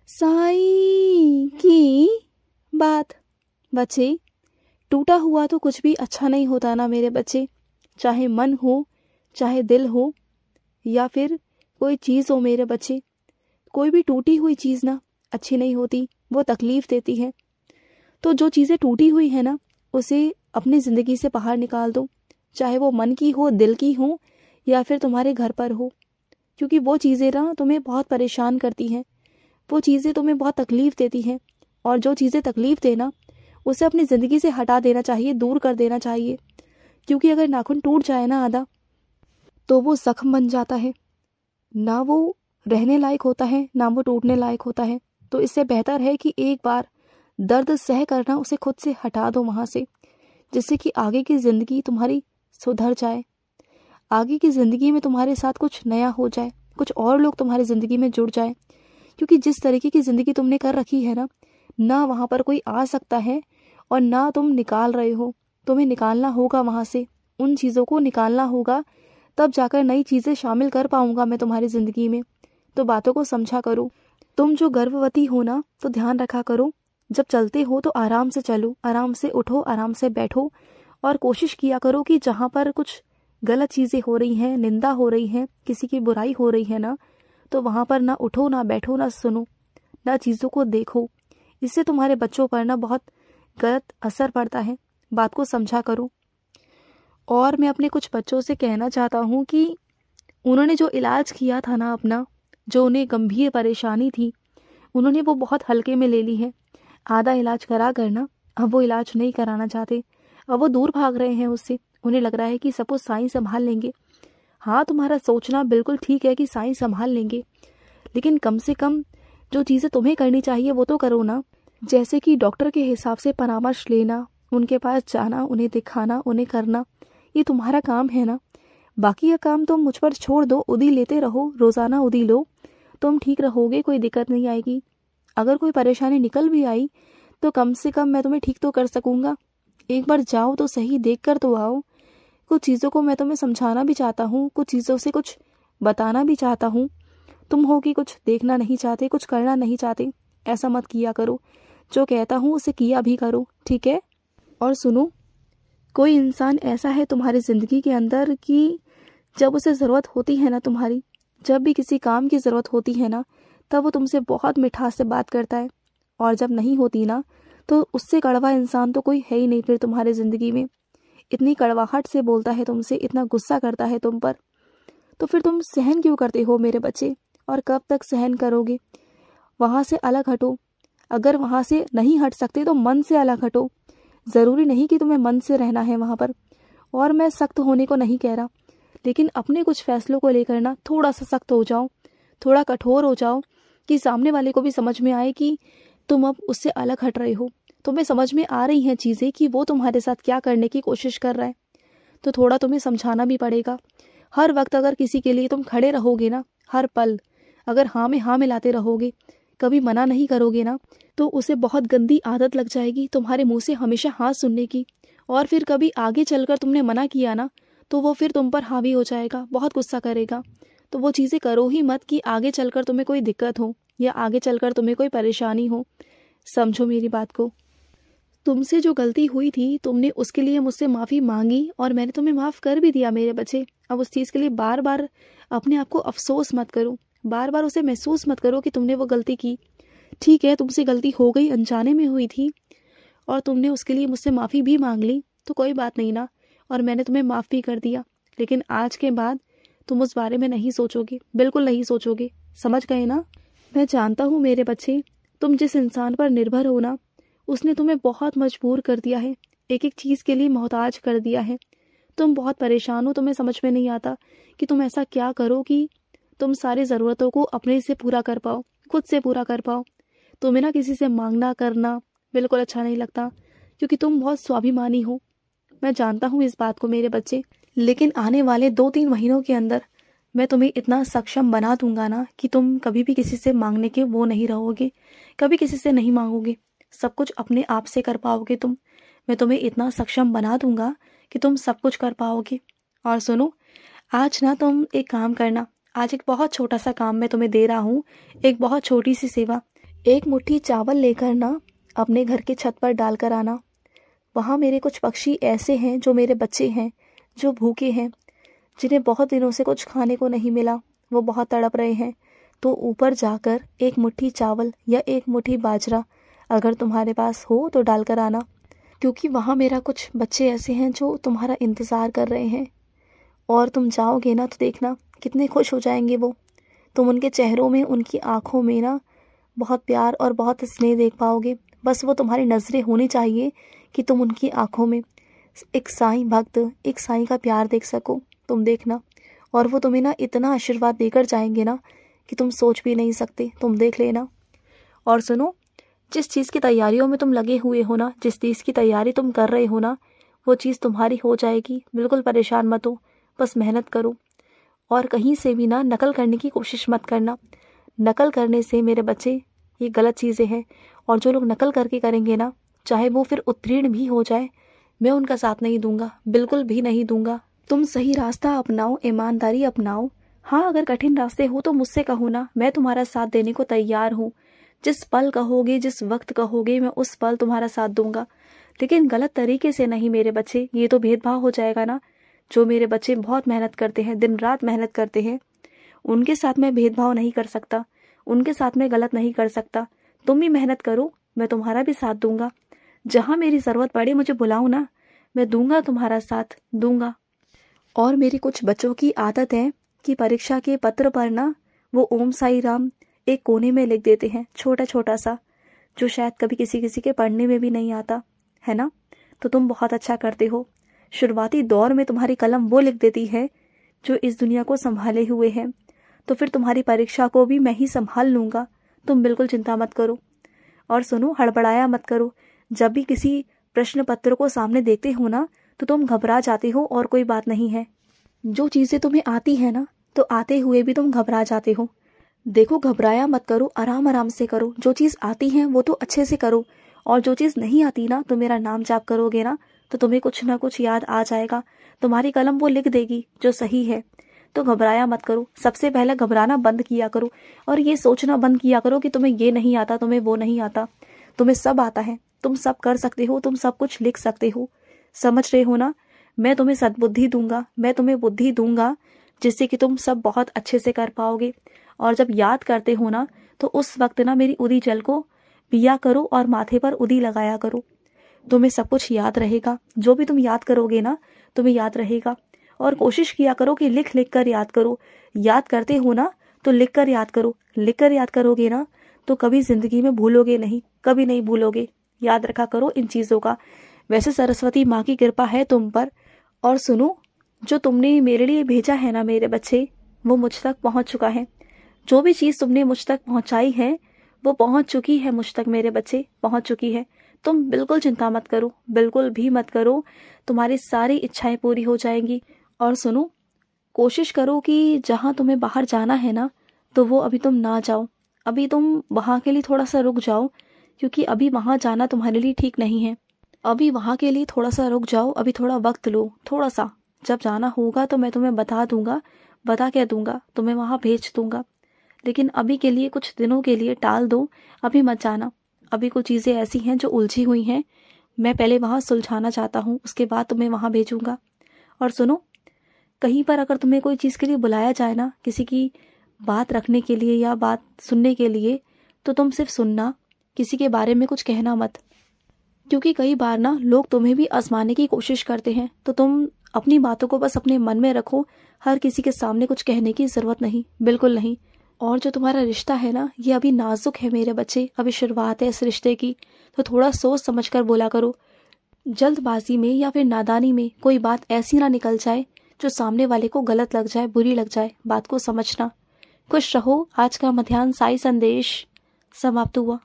साईं की बात। बच्चे, टूटा हुआ तो कुछ भी अच्छा नहीं होता ना मेरे बच्चे। चाहे मन हो, चाहे दिल हो, या फिर कोई चीज़ हो मेरे बच्चे, कोई भी टूटी हुई चीज़ ना अच्छी नहीं होती, वो तकलीफ़ देती है। तो जो चीज़ें टूटी हुई है ना, उसे अपनी ज़िंदगी से बाहर निकाल दो, चाहे वो मन की हो, दिल की हो, या फिर तुम्हारे घर पर हो। क्योंकि वो चीज़ें ना तुम्हें बहुत परेशान करती हैं, वो चीज़ें तुम्हें बहुत तकलीफ़ देती हैं। और जो चीज़ें तकलीफ़ देना, उसे अपनी ज़िंदगी से हटा देना चाहिए, दूर कर देना चाहिए। क्योंकि अगर नाखून टूट जाए ना आधा, तो वो ज़ख्म बन जाता है, ना वो रहने लायक होता है, ना वो टूटने लायक होता है। तो इससे बेहतर है कि एक बार दर्द सह करना उसे खुद से हटा दो वहाँ से, जिससे कि आगे की ज़िंदगी तुम्हारी सुधर जाए, आगे की ज़िंदगी में तुम्हारे साथ कुछ नया हो जाए, कुछ और लोग तुम्हारी ज़िंदगी में जुड़ जाए। क्योंकि जिस तरीके की ज़िंदगी तुमने कर रखी है ना वहाँ पर कोई आ सकता है और ना तुम निकाल रहे हो। तुम्हें निकालना होगा वहाँ से, उन चीज़ों को निकालना होगा, तब जाकर नई चीज़ें शामिल कर पाऊँगा मैं तुम्हारी ज़िंदगी में। तो बातों को समझा करो। तुम जो गर्भवती हो ना, तो ध्यान रखा करो, जब चलते हो तो आराम से चलो, आराम से उठो, आराम से बैठो। और कोशिश किया करो कि जहाँ पर कुछ गलत चीज़ें हो रही हैं, निंदा हो रही है, किसी की बुराई हो रही है ना, तो वहाँ पर ना उठो, ना बैठो, ना सुनो, ना चीज़ों को देखो। इससे तुम्हारे बच्चों पर ना बहुत गलत असर पड़ता है। बात को समझा करो। और मैं अपने कुछ बच्चों से कहना चाहता हूँ कि उन्होंने जो इलाज किया था ना अपना, जो उन्हें गंभीर परेशानी थी, उन्होंने वो बहुत हल्के में ले ली है। आधा इलाज करा कर ना अब वो इलाज नहीं कराना चाहते, अब वो दूर भाग रहे हैं उससे। उन्हें लग रहा है कि सब कुछ साईं संभाल लेंगे। हाँ, तुम्हारा सोचना बिल्कुल ठीक है कि साईं संभाल लेंगे, लेकिन कम से कम जो चीज़ें तुम्हें करनी चाहिए वो तो करो ना। जैसे कि डॉक्टर के हिसाब से परामर्श लेना, उनके पास जाना, उन्हें दिखाना, उन्हें करना, ये तुम्हारा काम है ना। बाकी का काम तुम मुझ पर छोड़ दो, उदी लेते रहो, रोज़ाना उदी लो, तुम ठीक रहोगे, कोई दिक्कत नहीं आएगी। अगर कोई परेशानी निकल भी आई तो कम से कम मैं तुम्हें ठीक तो कर सकूँगा। एक बार जाओ तो सही, देख कर तो आओ। कुछ चीज़ों को मैं तुम्हें समझाना भी चाहता हूँ, कुछ चीज़ों से कुछ बताना भी चाहता हूँ। तुम हो कि कुछ देखना नहीं चाहते, कुछ करना नहीं चाहते। ऐसा मत किया करो, जो कहता हूँ उसे किया भी करो, ठीक है। और सुनो, कोई इंसान ऐसा है तुम्हारी ज़िंदगी के अंदर कि जब उसे ज़रूरत होती है ना तुम्हारी, जब भी किसी काम की ज़रूरत होती है ना, तब वो तुमसे बहुत मिठास से बात करता है। और जब नहीं होती ना, तो उससे कड़वा इंसान तो कोई है ही नहीं फिर तुम्हारी ज़िंदगी में। इतनी कड़वाहट से बोलता है तुमसे, इतना गुस्सा करता है तुम पर, तो फिर तुम सहन क्यों करते हो मेरे बच्चे? और कब तक सहन करोगे? वहाँ से अलग हटो। अगर वहाँ से नहीं हट सकते तो मन से अलग हटो। ज़रूरी नहीं कि तुम्हें मन से रहना है वहाँ पर। और मैं सख्त होने को नहीं कह रहा, लेकिन अपने कुछ फैसलों को लेकर ना थोड़ा सा सख्त हो जाओ, थोड़ा कठोर हो जाओ, कि सामने वाले को भी समझ में आए कि तुम अब उससे अलग हट रहे हो। तुम्हें समझ में आ रही हैं चीज़ें कि वो तुम्हारे साथ क्या करने की कोशिश कर रहा है, तो थोड़ा तुम्हें समझाना भी पड़ेगा। हर वक्त अगर किसी के लिए तुम खड़े रहोगे ना, हर पल अगर हाँ में हाँ मिलाते रहोगे, कभी मना नहीं करोगे ना, तो उसे बहुत गंदी आदत लग जाएगी तुम्हारे मुंह से हमेशा हाँ सुनने की। और फिर कभी आगे चलकर तुमने मना किया ना, तो वो फिर तुम पर हावी हो जाएगा, बहुत गुस्सा करेगा। तो वो चीज़ें करो ही मत कि आगे चलकर तुम्हें कोई दिक्कत हो या आगे चलकर तुम्हें कोई परेशानी हो। समझो मेरी बात को। तुमसे जो गलती हुई थी, तुमने उसके लिए मुझसे माफ़ी मांगी और मैंने तुम्हें माफ़ कर भी दिया मेरे बच्चे। अब उस चीज़ के लिए बार बार अपने आप को अफसोस मत करो, बार बार उसे महसूस मत करो कि तुमने वो गलती की। ठीक है, तुमसे गलती हो गई, अनजाने में हुई थी, और तुमने उसके लिए मुझसे माफ़ी भी मांग ली, तो कोई बात नहीं ना, और मैंने तुम्हें माफ़ भी कर दिया। लेकिन आज के बाद तुम उस बारे में नहीं सोचोगे, बिल्कुल नहीं सोचोगे। समझ गए ना? मैं जानता हूँ मेरे बच्चे, तुम जिस इंसान पर निर्भर हो ना, उसने तुम्हें बहुत मजबूर कर दिया है, एक एक चीज़ के लिए मोहताज कर दिया है। तुम बहुत परेशान हो, तुम्हें समझ में नहीं आता कि तुम ऐसा क्या करो कि तुम सारी ज़रूरतों को अपने से पूरा कर पाओ, खुद से पूरा कर पाओ। तुम्हें ना किसी से मांगना करना बिल्कुल अच्छा नहीं लगता, क्योंकि तुम बहुत स्वाभिमानी हो। मैं जानता हूँ इस बात को मेरे बच्चे, लेकिन आने वाले 2-3 महीनों के अंदर मैं तुम्हें इतना सक्षम बना दूंगा ना कि तुम कभी भी किसी से मांगने के वो नहीं रहोगे, कभी किसी से नहीं मांगोगे, सब कुछ अपने आप से कर पाओगे तुम। मैं तुम्हें इतना सक्षम बना दूंगा कि तुम सब कुछ कर पाओगे। और सुनो, आज ना तुम एक काम करना, आज एक बहुत छोटा सा काम मैं तुम्हें दे रहा हूँ, एक बहुत छोटी सी सेवा। एक मुट्ठी चावल लेकर ना अपने घर के छत पर डालकर आना। वहाँ मेरे कुछ पक्षी ऐसे हैं जो मेरे बच्चे हैं, जो भूखे हैं, जिन्हें बहुत दिनों से कुछ खाने को नहीं मिला, वो बहुत तड़प रहे हैं। तो ऊपर जाकर एक मुट्ठी चावल या एक मुट्ठी बाजरा अगर तुम्हारे पास हो तो डालकर आना, क्योंकि वहाँ मेरा कुछ बच्चे ऐसे हैं जो तुम्हारा इंतज़ार कर रहे हैं। और तुम जाओगे ना तो देखना कितने खुश हो जाएंगे वो। तुम उनके चेहरों में, उनकी आँखों में ना बहुत प्यार और बहुत स्नेह देख पाओगे। बस वो तुम्हारी नज़रें होनी चाहिए कि तुम उनकी आँखों में एक साईं भक्त, एक साईं का प्यार देख सको। तुम देखना, और वो तुम्हें ना इतना आशीर्वाद देकर जाएंगे ना कि तुम सोच भी नहीं सकते। तुम देख लेना। और सुनो, जिस चीज़ की तैयारियों में तुम लगे हुए हो ना, जिस चीज़ की तैयारी तुम कर रहे हो ना, वो चीज़ तुम्हारी हो जाएगी। बिल्कुल परेशान मत हो, बस मेहनत करो। और कहीं से भी ना नकल करने की कोशिश मत करना। नकल करने से मेरे बच्चे ये गलत चीज़ें हैं। और जो लोग नकल करके करेंगे ना, चाहे वो फिर उत्तीर्ण भी हो जाए, मैं उनका साथ नहीं दूंगा, बिल्कुल भी नहीं दूंगा। तुम सही रास्ता अपनाओ, ईमानदारी अपनाओ। हाँ, अगर कठिन रास्ते हो तो मुझसे कहो ना, मैं तुम्हारा साथ देने को तैयार हूँ। जिस पल कहोगे, जिस वक्त कहोगे, मैं उस पल तुम्हारा साथ दूंगा। लेकिन गलत तरीके से नहीं मेरे बच्चे, ये तो भेदभाव हो जाएगा ना। जो मेरे बच्चे बहुत मेहनत करते हैं, दिन रात मेहनत करते हैं, उनके साथ मैं भेदभाव नहीं कर सकता, उनके साथ मैं गलत नहीं कर सकता। तुम भी मेहनत करो, मैं तुम्हारा भी साथ दूंगा। जहाँ मेरी ज़रूरत पड़े मुझे बुलाओ ना, मैं दूंगा, तुम्हारा साथ दूंगा। और मेरे कुछ बच्चों की आदत है कि परीक्षा के पत्र पर ना वो ओम साई राम एक कोने में लिख देते हैं, छोटा छोटा सा, जो शायद कभी किसी किसी के पढ़ने में भी नहीं आता है ना। तो तुम बहुत अच्छा करते हो। शुरुआती दौर में तुम्हारी कलम वो लिख देती है जो इस दुनिया को संभाले हुए है। तो फिर तुम्हारी परीक्षा को भी मैं ही संभाल लूँगा, तुम बिल्कुल चिंता मत करो। और सुनो, हड़बड़ाया मत करो। जब भी किसी प्रश्न पत्र को सामने देखते हो ना, तो तुम घबरा जाते हो, और कोई बात नहीं है। जो चीज़ें तुम्हें आती है ना, तो आते हुए भी तुम घबरा जाते हो। देखो, घबराया मत करो, आराम आराम से करो। जो चीज़ आती है वो तो अच्छे से करो, और जो चीज़ नहीं आती ना, तो मेरा नाम जाप करोगे ना, तो तुम्हें कुछ ना कुछ याद आ जाएगा। तुम्हारी कलम वो लिख देगी जो सही है। तो घबराया मत करो। सबसे पहले घबराना बंद किया करो, और ये सोचना बंद किया करो कि तुम्हें ये नहीं आता, तुम्हें वो नहीं आता। तुम्हें सब आता है, तुम सब कर सकते हो, तुम सब कुछ लिख सकते हो। समझ रहे हो ना। मैं तुम्हें सद्बुद्धि दूंगा, मैं तुम्हें बुद्धि दूंगा, जिससे कि तुम सब बहुत अच्छे से कर पाओगे। और जब याद करते हो ना, तो उस वक्त ना मेरी उदी जल को पिया करो और माथे पर उदी लगाया करो। तुम्हें सब कुछ याद रहेगा। जो भी तुम याद करोगे ना, तुम्हें याद रहेगा। और कोशिश किया करो कि लिख लिख कर याद करो। याद करते हो ना, तो लिख कर याद करो। लिख कर याद करोगे ना, तो कभी जिंदगी में भूलोगे नहीं, कभी नहीं भूलोगे। याद रखा करो इन चीज़ों का। वैसे सरस्वती माँ की कृपा है तुम पर। और सुनो, जो तुमने मेरे लिए भेजा है ना मेरे बच्चे, वो मुझ तक पहुँच चुका है। जो भी चीज़ तुमने मुझ तक पहुँचाई है, वो पहुँच चुकी है मुझ तक मेरे बच्चे, पहुँच चुकी है। तुम बिल्कुल चिंता मत करो, बिल्कुल भी मत करो। तुम्हारी सारी इच्छाएं पूरी हो जाएंगी। और सुनो, कोशिश करो कि जहाँ तुम्हें बाहर जाना है ना, तो वो अभी तुम ना जाओ। अभी तुम वहाँ के लिए थोड़ा सा रुक जाओ, क्योंकि अभी वहाँ जाना तुम्हारे लिए ठीक नहीं है। अभी वहाँ के लिए थोड़ा सा रुक जाओ, अभी थोड़ा वक्त लो, थोड़ा सा। जब जाना होगा तो मैं तुम्हें बता दूंगा, बता क्या दूंगा, तुम्हें वहाँ भेज दूंगा। लेकिन अभी के लिए, कुछ दिनों के लिए टाल दो, अभी मत जाना। अभी कुछ चीज़ें ऐसी हैं जो उलझी हुई हैं, मैं पहले वहाँ सुलझाना चाहता हूँ, उसके बाद तुम्हें वहाँ भेजूंगा। और सुनो, कहीं पर अगर तुम्हें कोई चीज़ के लिए बुलाया जाए ना, किसी की बात रखने के लिए या बात सुनने के लिए, तो तुम सिर्फ सुनना, किसी के बारे में कुछ कहना मत। क्योंकि कई बार ना लोग तुम्हें भी आजमाने की कोशिश करते हैं, तो तुम अपनी बातों को बस अपने मन में रखो। हर किसी के सामने कुछ कहने की ज़रूरत नहीं, बिल्कुल नहीं। और जो तुम्हारा रिश्ता है ना, ये अभी नाजुक है मेरे बच्चे, अभी शुरुआत है इस रिश्ते की, तो थोड़ा सोच समझ कर बोला करो। जल्दबाजी में या फिर नादानी में कोई बात ऐसी ना निकल जाए जो सामने वाले को गलत लग जाए, बुरी लग जाए। बात को समझना। खुश रहो। आज का मध्याह्न साई संदेश समाप्त हुआ।